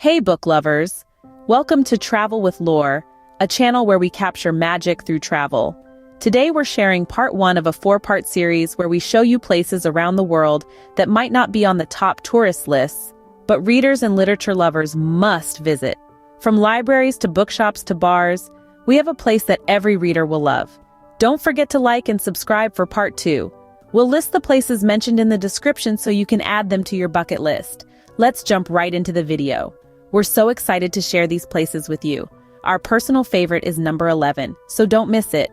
Hey book lovers! Welcome to Travel with Lore, a channel where we capture magic through travel. Today we're sharing part 1 of a 4-part series where we show you places around the world that might not be on the top tourist lists, but readers and literature lovers must visit. From libraries to bookshops to bars, we have a place that every reader will love. Don't forget to like and subscribe for part 2. We'll list the places mentioned in the description so you can add them to your bucket list. Let's jump right into the video. We're so excited to share these places with you. Our personal favorite is number 11, so don't miss it.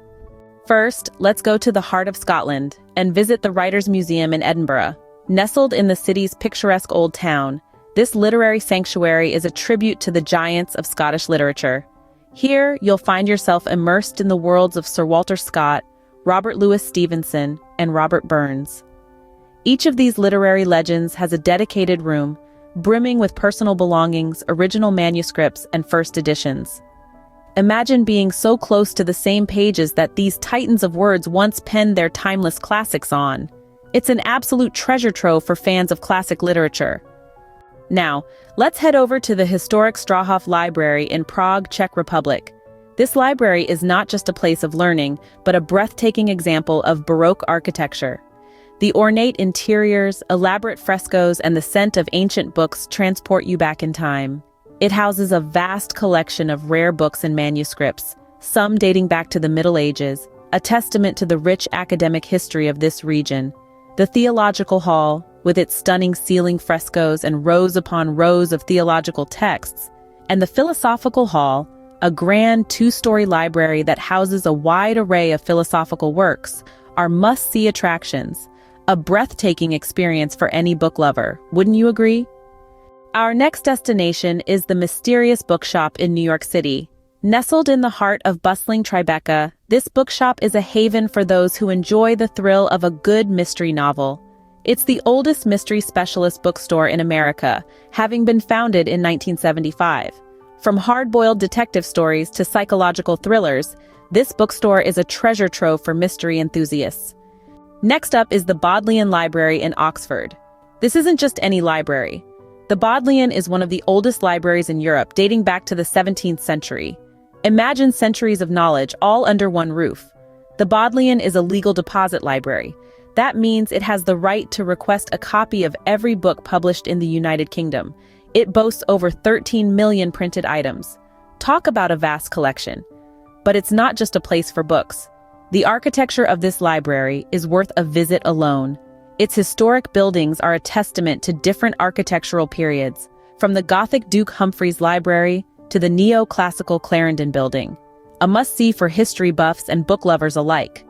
First, let's go to the heart of Scotland and visit the Writers' Museum in Edinburgh. Nestled in the city's picturesque old town, this literary sanctuary is a tribute to the giants of Scottish literature. Here, you'll find yourself immersed in the worlds of Sir Walter Scott, Robert Louis Stevenson, and Robert Burns. Each of these literary legends has a dedicated room, brimming with personal belongings, original manuscripts, and first editions. Imagine being so close to the same pages that these titans of words once penned their timeless classics on. It's an absolute treasure trove for fans of classic literature. Now, let's head over to the historic Strahov Library in Prague, Czech Republic. This library is not just a place of learning, but a breathtaking example of Baroque architecture. The ornate interiors, elaborate frescoes, and the scent of ancient books transport you back in time. It houses a vast collection of rare books and manuscripts, some dating back to the Middle Ages, a testament to the rich academic history of this region. The Theological Hall, with its stunning ceiling frescoes and rows upon rows of theological texts, and the Philosophical Hall, a grand 2-story library that houses a wide array of philosophical works, are must-see attractions. A breathtaking experience for any book lover, wouldn't you agree? Our next destination is the mysterious Bookshop in New York City. Nestled in the heart of bustling Tribeca, this bookshop is a haven for those who enjoy the thrill of a good mystery novel. It's the oldest mystery specialist bookstore in America, having been founded in 1975. From hard-boiled detective stories to psychological thrillers, this bookstore is a treasure trove for mystery enthusiasts. Next up is the Bodleian Library in Oxford. This isn't just any library. The Bodleian is one of the oldest libraries in Europe, dating back to the 17th century. Imagine centuries of knowledge all under one roof. The Bodleian is a legal deposit library. That means it has the right to request a copy of every book published in the United Kingdom. It boasts over 13 million printed items. Talk about a vast collection. But it's not just a place for books. The architecture of this library is worth a visit alone. Its historic buildings are a testament to different architectural periods, from the Gothic Duke Humphreys Library to the neo-classical Clarendon Building, a must-see for history buffs and book lovers alike.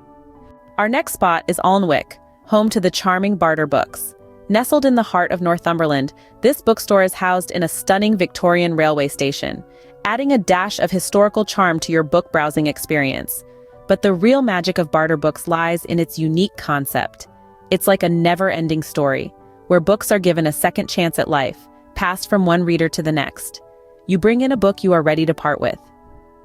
Our next spot is Alnwick, home to the charming Barter books. Nestled in the heart of Northumberland, this bookstore is housed in a stunning Victorian railway station, adding a dash of historical charm to your book browsing experience. But the real magic of Barter books lies in its unique concept. It's like a never-ending story, where books are given a second chance at life, passed from one reader to the next. You bring in a book you are ready to part with.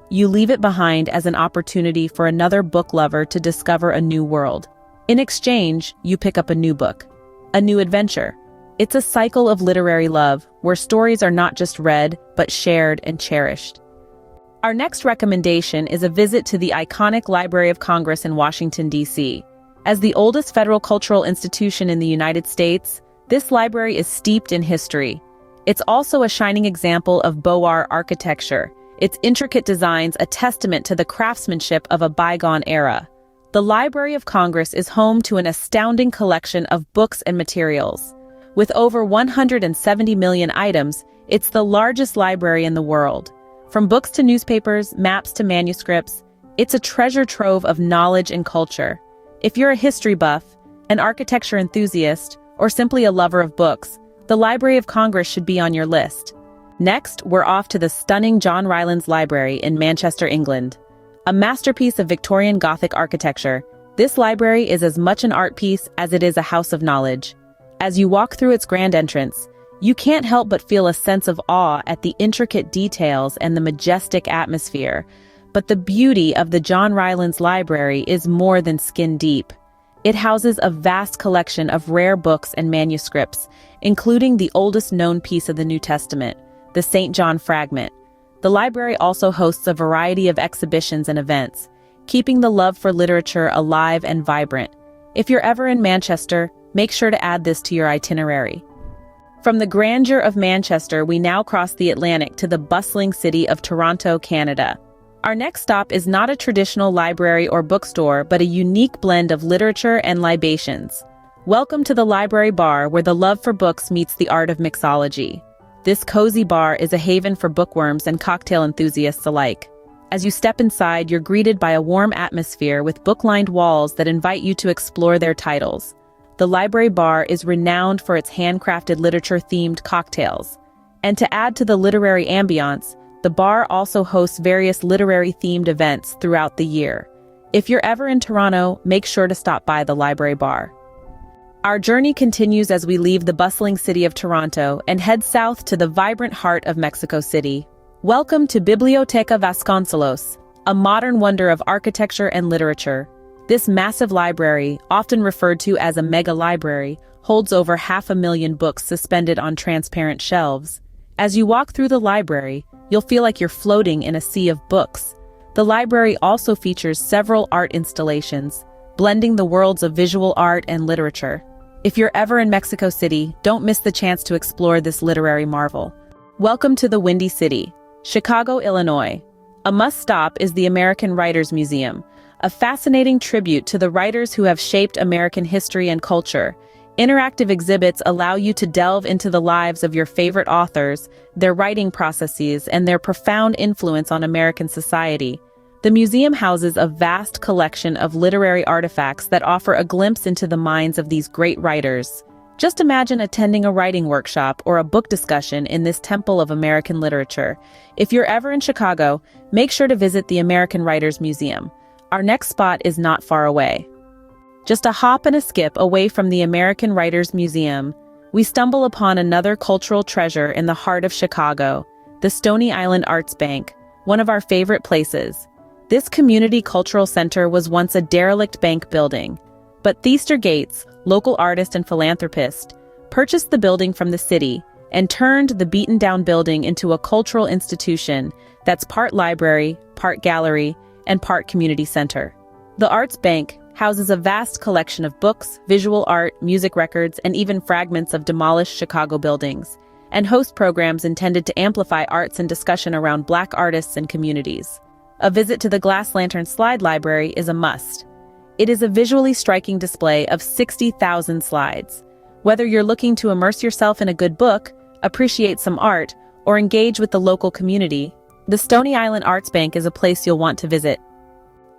You leave it behind as an opportunity for another book lover to discover a new world. In exchange, you pick up a new book, a new adventure. It's a cycle of literary love, where stories are not just read, but shared and cherished. Our next recommendation is a visit to the iconic Library of Congress in Washington, D.C. As the oldest federal cultural institution in the United States, this library is steeped in history. It's also a shining example of Beaux Arts architecture, its intricate designs a testament to the craftsmanship of a bygone era. The Library of Congress is home to an astounding collection of books and materials. With over 170 million items, it's the largest library in the world. From books to newspapers, maps to manuscripts, it's a treasure trove of knowledge and culture. If you're a history buff, an architecture enthusiast, or simply a lover of books, the Library of Congress should be on your list. Next, we're off to the stunning John Rylands Library in Manchester, England. A masterpiece of Victorian Gothic architecture, this library is as much an art piece as it is a house of knowledge. As you walk through its grand entrance, you can't help but feel a sense of awe at the intricate details and the majestic atmosphere. But the beauty of the John Rylands Library is more than skin deep. It houses a vast collection of rare books and manuscripts, including the oldest known piece of the New Testament, the St. John Fragment. The library also hosts a variety of exhibitions and events, keeping the love for literature alive and vibrant. If you're ever in Manchester, make sure to add this to your itinerary. From the grandeur of Manchester, we now cross the Atlantic to the bustling city of Toronto, Canada. Our next stop is not a traditional library or bookstore, but a unique blend of literature and libations. Welcome to the Library Bar, where the love for books meets the art of mixology. This cozy bar is a haven for bookworms and cocktail enthusiasts alike. As you step inside, you're greeted by a warm atmosphere with book-lined walls that invite you to explore their titles. The Library Bar is renowned for its handcrafted literature-themed cocktails. And to add to the literary ambiance, the bar also hosts various literary-themed events throughout the year. If you're ever in Toronto, make sure to stop by the Library Bar. Our journey continues as we leave the bustling city of Toronto and head south to the vibrant heart of Mexico City. Welcome to Biblioteca Vasconcelos, a modern wonder of architecture and literature. This massive library, often referred to as a mega library, holds over 500,000 books suspended on transparent shelves. As you walk through the library, you'll feel like you're floating in a sea of books. The library also features several art installations, blending the worlds of visual art and literature. If you're ever in Mexico City, don't miss the chance to explore this literary marvel. Welcome to the Windy City, Chicago, Illinois. A must-stop is the American Writers Museum, a fascinating tribute to the writers who have shaped American history and culture. Interactive exhibits allow you to delve into the lives of your favorite authors, their writing processes, and their profound influence on American society. The museum houses a vast collection of literary artifacts that offer a glimpse into the minds of these great writers. Just imagine attending a writing workshop or a book discussion in this temple of American literature. If you're ever in Chicago, make sure to visit the American Writers Museum. Our next spot is not far away. Just a hop and a skip away from the American Writers Museum, we stumble upon another cultural treasure in the heart of Chicago, the Stony Island Arts Bank, one of our favorite places. This community cultural center was once a derelict bank building, but Theaster Gates, local artist and philanthropist, purchased the building from the city and turned the beaten-down building into a cultural institution that's part library, part gallery, and part community center. The Arts Bank houses a vast collection of books, visual art, music records, and even fragments of demolished Chicago buildings, and hosts programs intended to amplify arts and discussion around Black artists and communities. A visit to the Glass Lantern Slide Library is a must. It is a visually striking display of 60,000 slides. Whether you're looking to immerse yourself in a good book, appreciate some art, or engage with the local community, the Stony Island Arts Bank is a place you'll want to visit.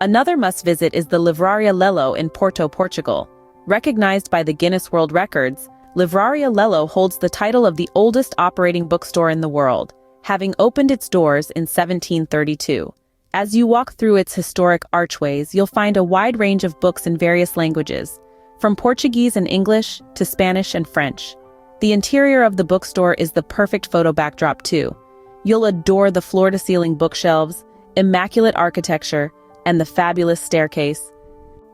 Another must-visit is the Livraria Lello in Porto, Portugal. Recognized by the Guinness World Records, Livraria Lello holds the title of the oldest operating bookstore in the world, having opened its doors in 1732. As you walk through its historic archways, you'll find a wide range of books in various languages, from Portuguese and English to Spanish and French. The interior of the bookstore is the perfect photo backdrop too. You'll adore the floor-to-ceiling bookshelves, immaculate architecture, and the fabulous staircase.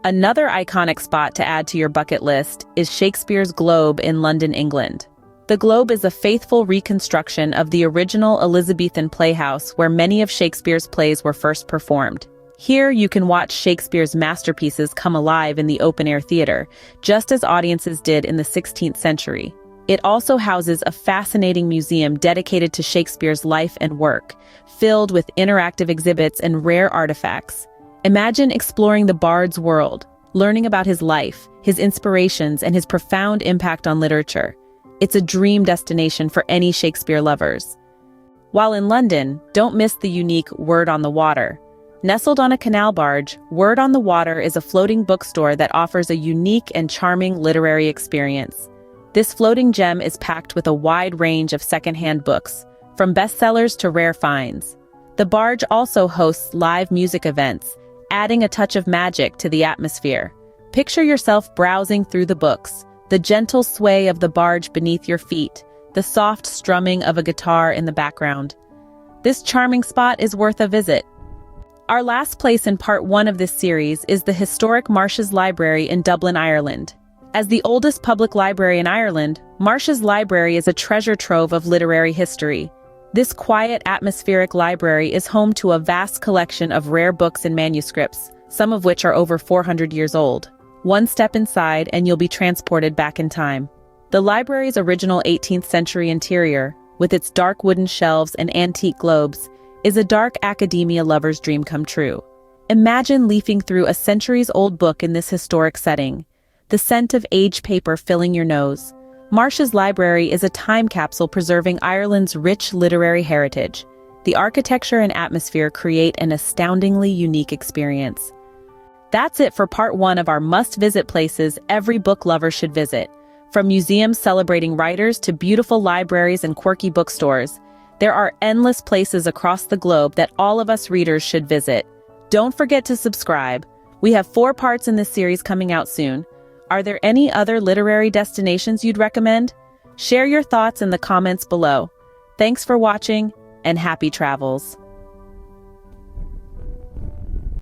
Another iconic spot to add to your bucket list is Shakespeare's Globe in London, England. The Globe is a faithful reconstruction of the original Elizabethan playhouse where many of Shakespeare's plays were first performed. Here you can watch Shakespeare's masterpieces come alive in the open-air theater, just as audiences did in the 16th century. It also houses a fascinating museum dedicated to Shakespeare's life and work, filled with interactive exhibits and rare artifacts. Imagine exploring the Bard's world, learning about his life, his inspirations, and his profound impact on literature. It's a dream destination for any Shakespeare lovers. While in London, don't miss the unique Word on the Water. Nestled on a canal barge, Word on the Water is a floating bookstore that offers a unique and charming literary experience. This floating gem is packed with a wide range of secondhand books, from bestsellers to rare finds. The barge also hosts live music events, adding a touch of magic to the atmosphere. Picture yourself browsing through the books, the gentle sway of the barge beneath your feet, the soft strumming of a guitar in the background. This charming spot is worth a visit. Our last place in part 1 of this series is the historic Marsh's Library in Dublin, Ireland. As the oldest public library in Ireland, Marsh's Library is a treasure trove of literary history. This quiet, atmospheric library is home to a vast collection of rare books and manuscripts, some of which are over 400 years old. One step inside and you'll be transported back in time. The library's original 18th century interior, with its dark wooden shelves and antique globes, is a dark academia lover's dream come true. Imagine leafing through a centuries-old book in this historic setting, the scent of aged paper filling your nose. Marsh's library is a time capsule preserving Ireland's rich literary heritage. The architecture and atmosphere create an astoundingly unique experience. That's it for part 1 of our must-visit places every book lover should visit. From museums celebrating writers to beautiful libraries and quirky bookstores, there are endless places across the globe that all of us readers should visit. Don't forget to subscribe. We have 4 parts in this series coming out soon. Are there any other literary destinations you'd recommend? Share your thoughts in the comments below. Thanks for watching, and happy travels.